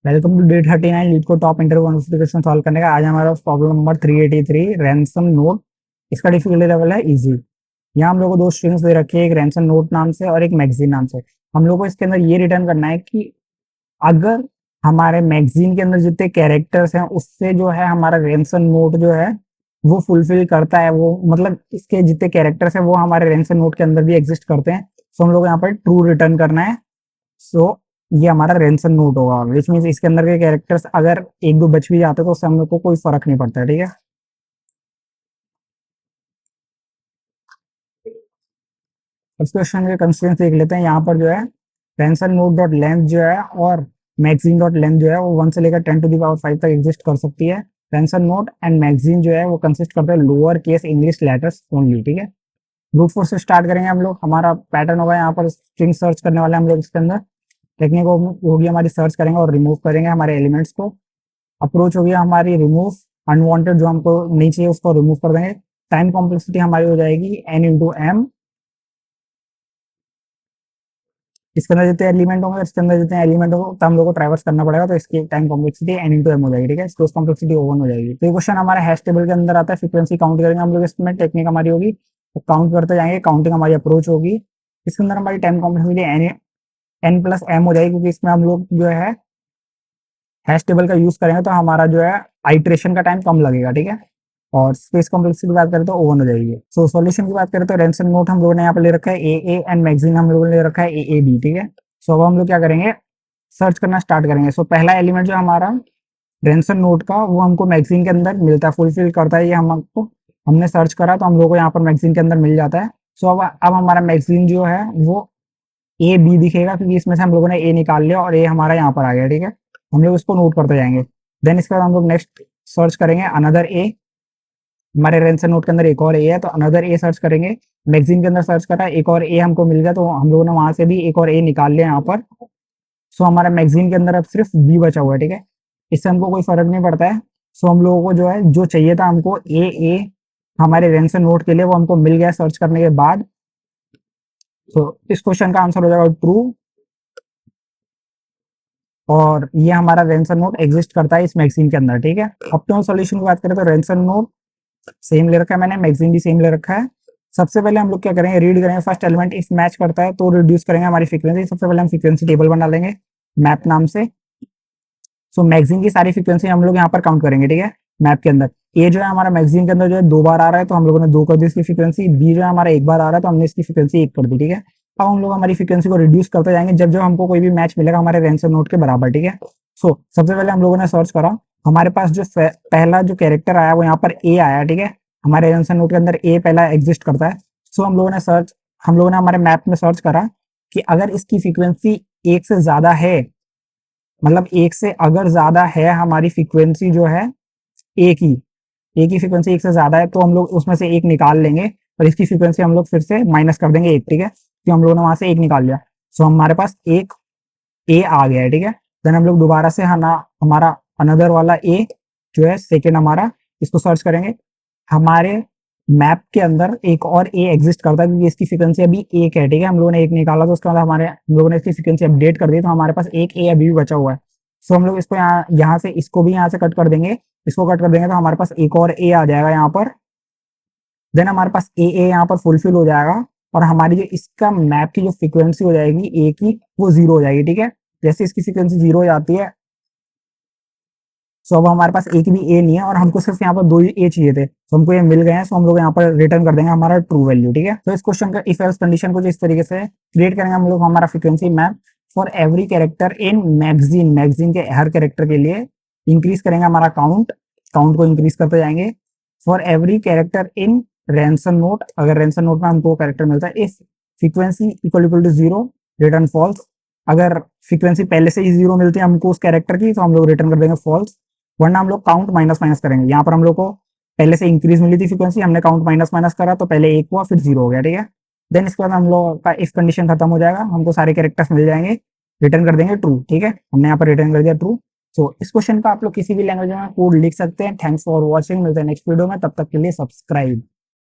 Welcome to day 39 lead को top interview configuration solve करने का। आज हमारा प्रॉब्लम नंबर 383 रैंसम नोट। इसका डिफिकल्टी लेवल है इजी। यहाँ हम लोग को दो स्ट्रिंग्स दे रखी है, एक रैंसम नोट नाम से और एक मैगजीन नाम से। हम लोग को इसके अंदर ये रिटर्न करना है कि अगर हमारे मैगजीन के अंदर जितने कैरेक्टर्स हैं उससे जो है हमारा रैंसम नोट जो है वो फुलफिल करता है, वो मतलब इसके जितने कैरेक्टर्स हैं वो हमारे रैंसम नोट के अंदर भी एग्जिस्ट करते हैं। सो हम लोग यहाँ पर ट्रू रिटर्न करना है। सो ये हमारा रैंसम नोट होगा, विच मीन्स इसके अंदर के कैरेक्टर्स अगर एक दो बच भी जाते तो उससे हम लोग को कोई फर्क नहीं पड़ता है। ठीक है, इस क्वेश्चन के कंस्ट्रेंट्स देख लेते हैं। यहाँ पर जो है रैंसम नोट डॉट लेंथ जो है और मैगजीन डॉट लेंथ जो है वो 1 से लेकर 10⁵ तक एग्जिस्ट कर सकती है। रैंसम नोट एंड मैगजीन जो है वो कंसिस्ट करते हैं lower case English letters only. ठीक है, ब्रूट फोर्स से स्टार्ट करेंगे हम लोग। हमारा पैटर्न होगा, यहाँ पर स्ट्रिंग सर्च करने वाले हम लोग इसके अंदर। टेक्निक होगी हमारी सर्च करेंगे और रिमूव करेंगे हमारे एलिमेंट्स को। अप्रोच होगी हमारी रिमूव, अनवांटेड जो हमको नहीं चाहिए उसको रिमूव कर देंगे। टाइम कॉम्प्लेक्सिटी हमारी हो जाएगी n इंटू एम। इसके अंदर जितने एलिमेंट होंगे तो हम लोग को ट्रैवर्स करना पड़ेगा, तो इसकी time complexity n into M हो जाएगी। ठीक है, स्पेस कॉम्प्लेक्सिटी O1 हो जाएगी। तो ये क्वेश्चन हमारे हैश टेबल के अंदर आता है। फ्रीक्वेंसी काउंट करेंगे हम लोग इसमें। टेक्निक हमारी होगी तो काउंट करते जाएंगे, काउंटिंग हमारी अप्रोच होगी। इसके अंदर हमारी time complexity n plus M हो जाएगी, क्योंकि इसमें हम लोग जो है हैश टेबल का यूज करेंगे तो हमारा जो है आइट्रेशन का टाइम कम लगेगा। ठीक है, और स्पेस कॉम्प्लेक्सिटी की बात करें तो O1 हो जाएगी। सो सॉल्यूशन की बात करें तो रैंसम नोट हम लोगों ने यहाँ पर ले रखा है ए एंड मैगजीन हम लोगों ने ले रखा है AAB। ठीक है, सो अब हम लोग क्या करेंगे, सर्च करना स्टार्ट करेंगे। सो पहला एलिमेंट जो हमारा रैंसम नोट का वो हमको मैगजीन के अंदर मिलता है, फुलफिल करता है। ये हमको हमने सर्च करा तो हम लोग को यहाँ पर मैगजीन के अंदर मिल जाता है। सो अब हमारा मैगजीन जो है वो AB दिखेगा, क्योंकि इसमें से हम लोगों ने A निकाल लिया और A हमारा यहाँ पर आ गया। ठीक है, हम लोग इसको नोट करते जाएंगे। देन इसके बाद हम लोग नेक्स्ट सर्च करेंगे अनदर A। हमारे रैंसम नोट के अंदर एक और A है तो अनदर A सर्च करेंगे। मैगजीन के अंदर सर्च करा, एक और A हमको मिल गया तो हम लोगों ने वहां से भी एक और A निकाल लिया यहाँ पर। सो हमारा मैगजीन के अंदर अब सिर्फ B बचा हुआ है। ठीक है, इससे हमको कोई फर्क नहीं पड़ता है। सो हम लोगों को जो है जो चाहिए था हमको A हमारे रैंसम नोट के लिए वो हमको मिल गया सर्च करने के बाद। तो इस क्वेश्चन का आंसर हो जाएगा ट्रू। और ये हमारा रैंसम नोट एग्जिस्ट करता है इस मैगजीन के अंदर। ठीक है, ऑप्टिमल सॉल्यूशन की बात करें तो रैंसम नोट सेम ले रखा है मैंने, मैगजीन भी सेम ले रखा है। सबसे पहले हम लोग क्या करेंगे, रीड करेंगे फर्स्ट एलिमेंट। इफ मैच करता है तो रिड्यूस करेंगे हमारी फ्रीक्वेंसी। सबसे पहले हम फ्रीक्वेंसी टेबल बना लेंगे मैप नाम से। सो मैगजीन की सारी फ्रीक्वेंसी हम लोग यहाँ पर काउंट करेंगे। ठीक है, मैप के अंदर ए जो है हमारा मैगजीन के अंदर जो है 2 बार आ रहा है तो हम लोगों ने 2 कर दी इसकी फ्रीक्वेंसी। बी जो है हमारा 1 बार आ रहा है तो हमने इसकी फ्रीक्वेंसी 1 कर दी। ठीक है, अब हम लोग हमारी फ्रीक्वेंसी को रिड्यूस करते जाएंगे जब जब हमको कोई भी मैच मिलेगा हमारे रैंसम नोट के बराबर। ठीक है, सो सबसे पहले हम लोगों ने सर्च करा, हमारे पास जो पहला जो कैरेक्टर आया वो यहाँ पर ए आया। ठीक है, हमारे रैंसम नोट के अंदर ए पहला एग्जिस्ट करता है। सो हम लोगों ने हमारे मैप में सर्च करा कि अगर इसकी फ्रीक्वेंसी 1 से ज्यादा है, मतलब 1 से अगर ज्यादा है हमारी फ्रीक्वेंसी जो है ए की फ्रीक्वेंसी 1 से ज्यादा है तो हम लोग उसमें से 1 निकाल लेंगे और इसकी फ्रीक्वेंसी हम लोग फिर से माइनस कर देंगे 1। ठीक है, तो हम लोगों ने वहां से 1 निकाल लिया। सो हमारे पास एक ए आ गया है। ठीक है, देन हम लोग दोबारा से हमारा अनदर वाला ए जो है सेकेंड हमारा, इसको सर्च करेंगे। हमारे मैप के अंदर एक और ए एग्जिस्ट करता है क्योंकि इसकी फ्रीक्वेंसी अभी 1 है। ठीक है, हम लोगों ने 1 निकाला तो उसके बाद हम लोगों ने इसकी फ्रीक्वेंसी अपडेट कर दी तो हमारे पास एक ए अभी भी बचा हुआ है। सो हम लोग इसको यहाँ से इसको भी यहाँ से कट कर देंगे। इसको कट कर देंगे तो हमारे पास एक और ए आ जाएगा यहाँ पर। देन हमारे पास ए यहाँ पर फुलफिल हो जाएगा और हमारी जो इसका मैप की जो फ्रीक्वेंसी हो जाएगी ए की वो 0 हो जाएगी। ठीक है, जैसे इसकी फ्रीक्वेंसी 0 हो जाती है, सो अब हमारे पास एक भी ए नहीं है और हमको सिर्फ यहाँ पर 2 ही ए चाहिए थे, तो हमको ये मिल गए हैं। सो हम लोग यहाँ पर रिटर्न कर देंगे हमारा ट्रू वैल्यू। ठीक है, तो इस क्वेश्चन का इफ एल्स कंडीशन कुछ इस तरीके से क्रिएट करेंगे हम लोग हमारा frequency map for every character in magazine. Magazine के हर कैरेक्टर के लिए इंक्रीज करेंगे हमारा काउंट को इंक्रीज करते जाएंगे। For every character in ransom note, अगर रैंसम नोट में हमको कैरेक्टर मिलता है, if frequency equal to 0 return false. अगर फ्रीक्वेंसी पहले से ही 0 मिलती है हमको उस कैरेक्टर की तो हम लोग रिटर्न कर देंगे फॉल्स, वरना हम लोग काउंट माइनस माइनस करेंगे। यहाँ पर हम लोग को पहले से इंक्रीज मिली थी फ्रीक्वेंसी, हमने काउंट माइनस माइनस करा तो पहले 1 हुआ फिर 0 हो गया। ठीक है, देन इसके बाद हम लोग का इफ कंडीशन खत्म हो जाएगा, हमको सारे कैरेक्टर्स मिल जाएंगे, रिटर्न कर देंगे ट्रू। ठीक है, हमने यहाँ पर रिटर्न कर दिया ट्रू। सो इस क्वेश्चन का आप लोग किसी भी लैंग्वेज में कोड लिख सकते हैं। थैंक्स फॉर वॉचिंग, मिलते हैं नेक्स्ट वीडियो में, तब तक के लिए सब्सक्राइब।